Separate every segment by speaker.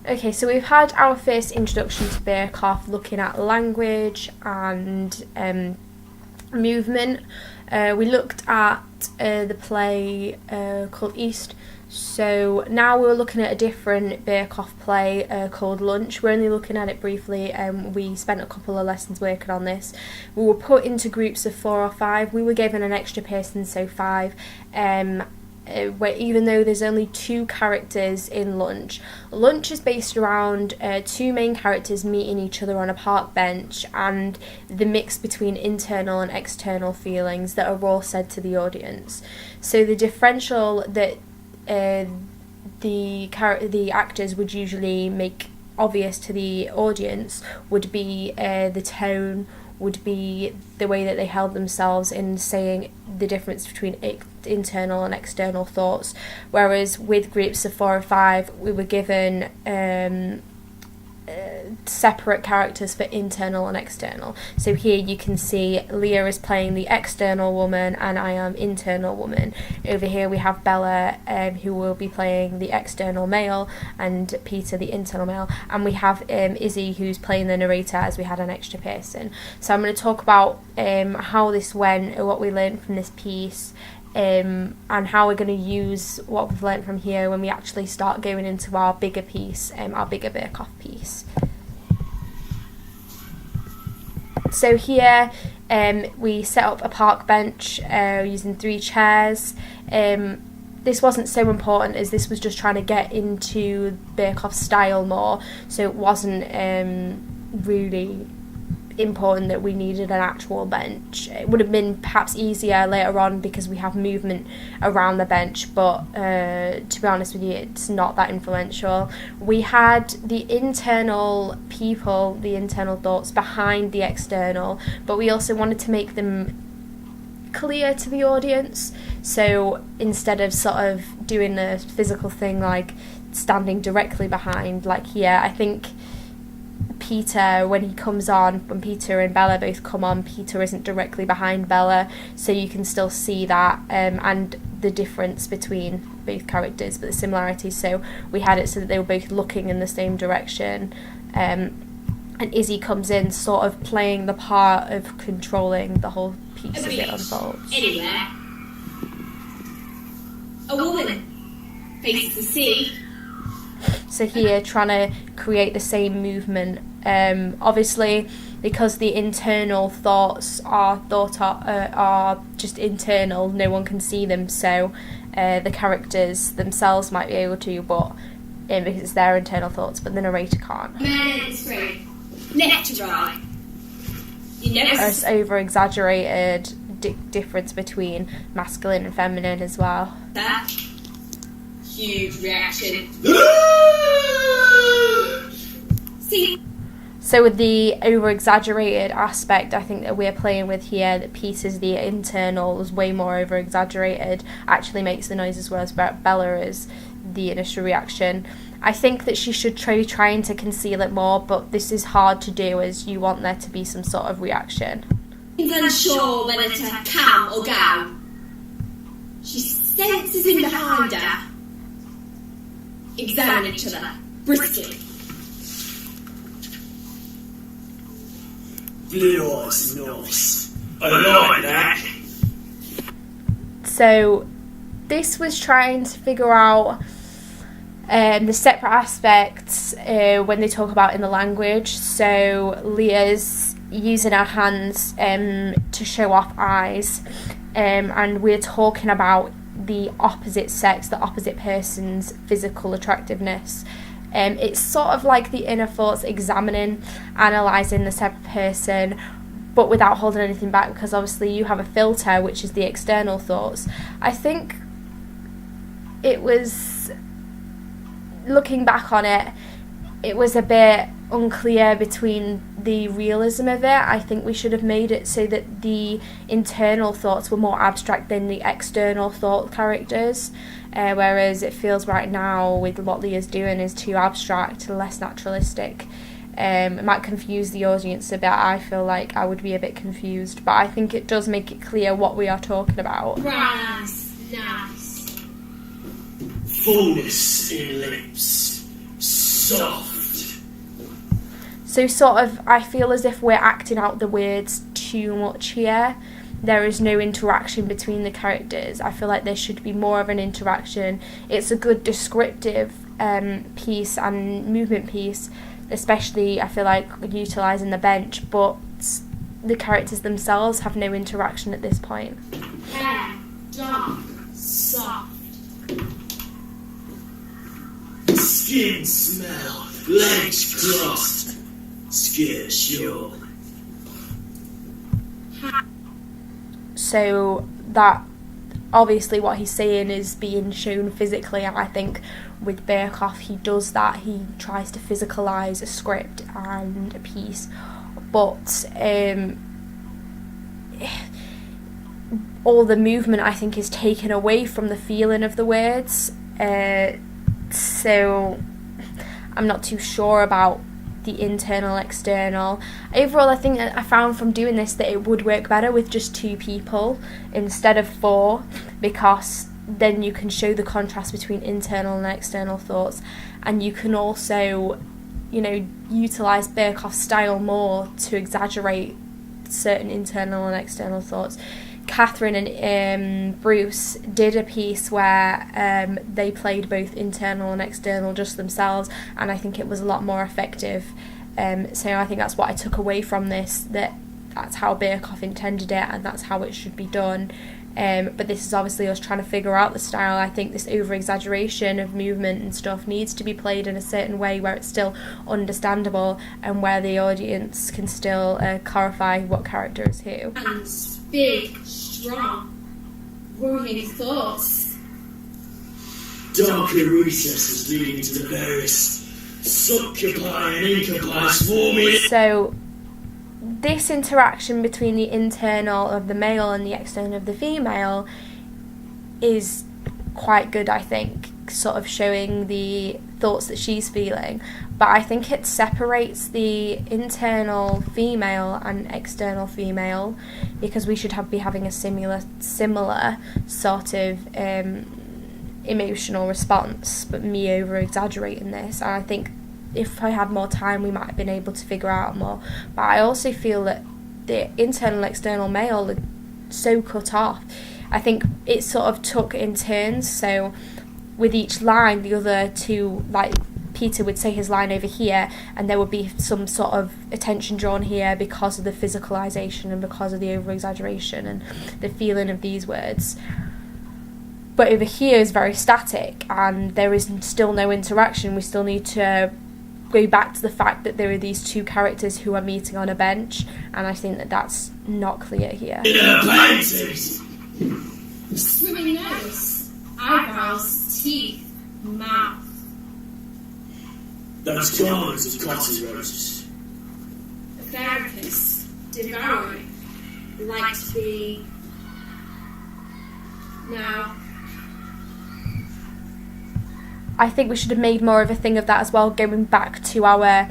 Speaker 1: Okay, so we've had our first introduction to Berkoff, looking at language and movement. We looked at the play called East. So now we're looking at a different Berkoff play called Lunch. We're only looking at it briefly. We spent a couple of lessons working on this. We were put into groups of 4 or 5. We were given an extra person, so 5. Where even though there's only 2 characters in Lunch is based around 2 main characters meeting each other on a park bench, and the mix between internal and external feelings that are all said to the audience. So the differential that the actors would usually make obvious to the audience would be the tone, would be the way that they held themselves in saying the difference between internal and external thoughts. Whereas with groups of 4 or 5, we were given separate characters for internal and external. So here you can see Leah is playing the external woman and I am internal woman. Over here we have Bella who will be playing the external male, and Peter the internal male, and we have Izzy who's playing the narrator, as we had an extra person. So I'm going to talk about how this went, or what we learned from this piece, and how we're going to use what we've learnt from here when we actually start going into our bigger piece, our bigger Berkoff piece. So here we set up a park bench using 3 chairs. This wasn't so important, as this was just trying to get into Berkoff's style more, so it wasn't really important that we needed an actual bench. It would have been perhaps easier later on because we have movement around the bench, but to be honest with you, it's not that influential. We had the internal people, the internal thoughts behind the external, but we also wanted to make them clear to the audience. So instead of sort of doing a physical thing like standing directly behind, like here, I think Peter, when he comes on, when Peter and Bella both come on, Peter isn't directly behind Bella, so you can still see that and the difference between both characters, but the similarities. So we had it so that they were both looking in the same direction, and Izzy comes in sort of playing the part of controlling the whole piece as it unfolds.
Speaker 2: Anywhere, a woman faces the sea.
Speaker 1: So here, trying to create the same movement. Obviously, because the internal thoughts are just internal, no one can see them. So the characters themselves might be able to, but because it's their internal thoughts, but the narrator can't.
Speaker 2: Man is great. Left to right. You never.
Speaker 1: There's over-exaggerated difference between masculine and feminine as well.
Speaker 2: That huge reaction. See.
Speaker 1: So with the over-exaggerated aspect, I think that we're playing with here, that Peter's the internal is way more over-exaggerated, actually makes the noises, whereas Bella is the initial reaction. I think that she should try trying to conceal it more, but this is hard to do as you want there to be some sort of reaction.
Speaker 2: She's unsure whether to come or go. She senses in behind her. Examine each other briskly.
Speaker 3: Blue eyes, nice. I like that.
Speaker 1: So this was trying to figure out the separate aspects when they talk about in the language. So Leah's using her hands to show off eyes, and we're talking about the opposite sex, the opposite person's physical attractiveness. It's sort of like the inner thoughts, examining, analysing the separate person, but without holding anything back, because obviously you have a filter, which is the external thoughts. I think it was, looking back on it, it was a bit unclear between the realism of it. I think we should have made it so that the internal thoughts were more abstract than the external thought characters, whereas it feels right now with what Leah's doing is too abstract, less naturalistic. It might confuse the audience a bit. I feel like I would be a bit confused, but I think it does make it clear what we are talking about.
Speaker 2: Nice.
Speaker 3: Fullness in lips, soft.
Speaker 1: So sort of, I feel as if we're acting out the words too much here. There is no interaction between the characters. I feel like there should be more of an interaction. It's a good descriptive piece and movement piece, especially I feel like utilising the bench, but the characters themselves have no interaction at this point.
Speaker 2: Hair, dark, soft.
Speaker 3: Skin smell, legs crossed, skirt short.
Speaker 1: So that obviously what he's saying is being shown physically, and I think with Berkoff he does that. He tries to physicalise a script and a piece, but all the movement I think is taken away from the feeling of the words, so I'm not too sure about the internal, external. Overall, I think that I found from doing this that it would work better with just 2 people instead of 4, because then you can show the contrast between internal and external thoughts, and you can also, you know, utilise Berkoff's style more to exaggerate certain internal and external thoughts. Catherine and Bruce did a piece where they played both internal and external just themselves, and I think it was a lot more effective. So I think that's what I took away from this, that's how Berkoff intended it and that's how it should be done. But this is obviously us trying to figure out the style. I think this over-exaggeration of movement and stuff needs to be played in a certain way where it's still understandable and where the audience can still clarify what character is who.
Speaker 2: And big, strong, worrying thoughts.
Speaker 3: Darker recesses leading to the various succubi and incubi swarming.
Speaker 1: So this interaction between the internal of the male and the external of the female is quite good, I think, sort of showing the thoughts that she's feeling, but I think it separates the internal female and external female, because we should be having a similar sort of emotional response, but me over exaggerating this. And I think if I had more time we might have been able to figure out more, but I also feel that the internal external male are so cut off. I think it sort of took in turns, so with each line the other 2, like Peter would say his line over here and there would be some sort of attention drawn here because of the physicalisation and because of the over-exaggeration and the feeling of these words. But over here is very static and there is still no interaction. We still need to go back to the fact that there are these 2 characters who are meeting on a bench, and I think that that's not clear here.
Speaker 2: Swimming nose, eyebrows, teeth, mouth.
Speaker 3: Those clones of cotton roses.
Speaker 2: A therapist, devouring, like to be. No.
Speaker 1: I think we should have made more of a thing of that as well, going back to our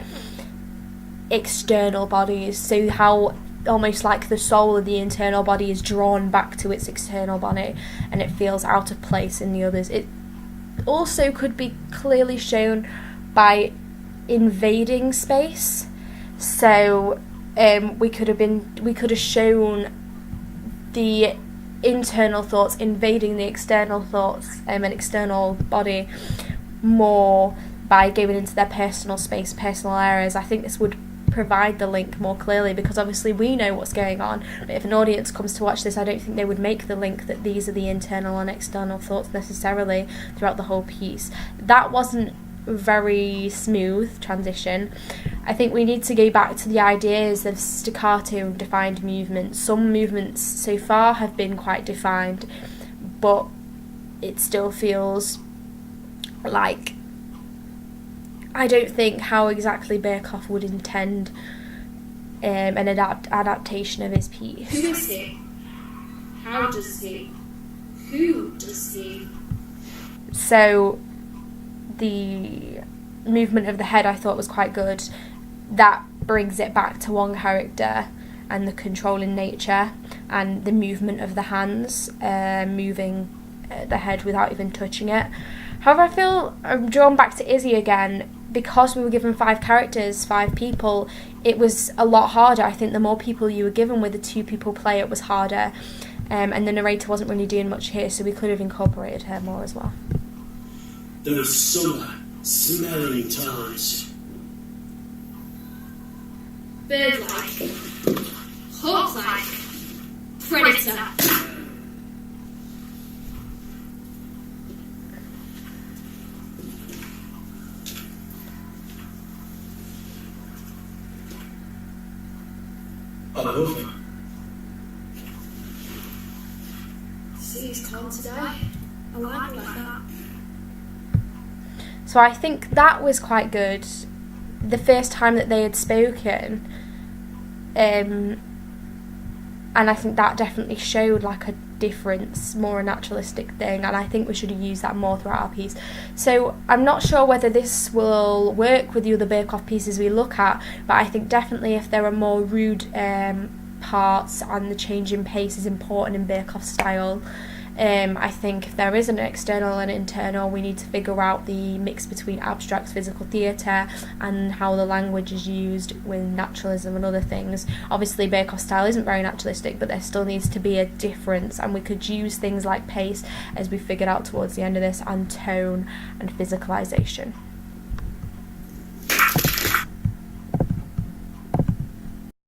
Speaker 1: external bodies, so how almost like the soul of the internal body is drawn back to its external body and it feels out of place in the others. It also could be clearly shown by invading space, so we could have shown the internal thoughts invading the external thoughts and external body more by going into their personal space, personal areas. I think this would provide the link more clearly, because obviously we know what's going on, but if an audience comes to watch this, I don't think they would make the link that these are the internal and external thoughts necessarily throughout the whole piece. That wasn't a very smooth transition. I think we need to go back to the ideas of staccato and defined movements. Some movements so far have been quite defined, but it still feels like I don't think how exactly Berkoff would intend an adaptation of his piece.
Speaker 2: Who is he? How does he? Who does he?
Speaker 1: So the movement of the head I thought was quite good. That brings it back to one character and the controlling nature, and the movement of the hands moving the head without even touching it. However, I feel I'm drawn back to Izzy again. because we were given 5 characters, 5 people, it was a lot harder. I think the more people you were given with a 2-people play, it was harder. And the narrator wasn't really doing much here, so we could have incorporated her more as well.
Speaker 3: Those summer, smelling times.
Speaker 2: Bird-like. Hawk-like. Predator.
Speaker 3: I love her.
Speaker 2: Seems calm today. I like it like that.
Speaker 1: So I think that was quite good. The first time that they had spoken, and I think that definitely showed like a difference, more a naturalistic thing, and I think we should have used that more throughout our piece. So I'm not sure whether this will work with the other Berkoff pieces we look at, but I think definitely if there are more rude parts and the change in pace is important in Berkoff style. I think if there is an external and internal, we need to figure out the mix between abstract physical theatre and how the language is used with naturalism and other things. Obviously Berkoff style isn't very naturalistic, but there still needs to be a difference, and we could use things like pace, as we figured out towards the end of this, and tone and physicalisation.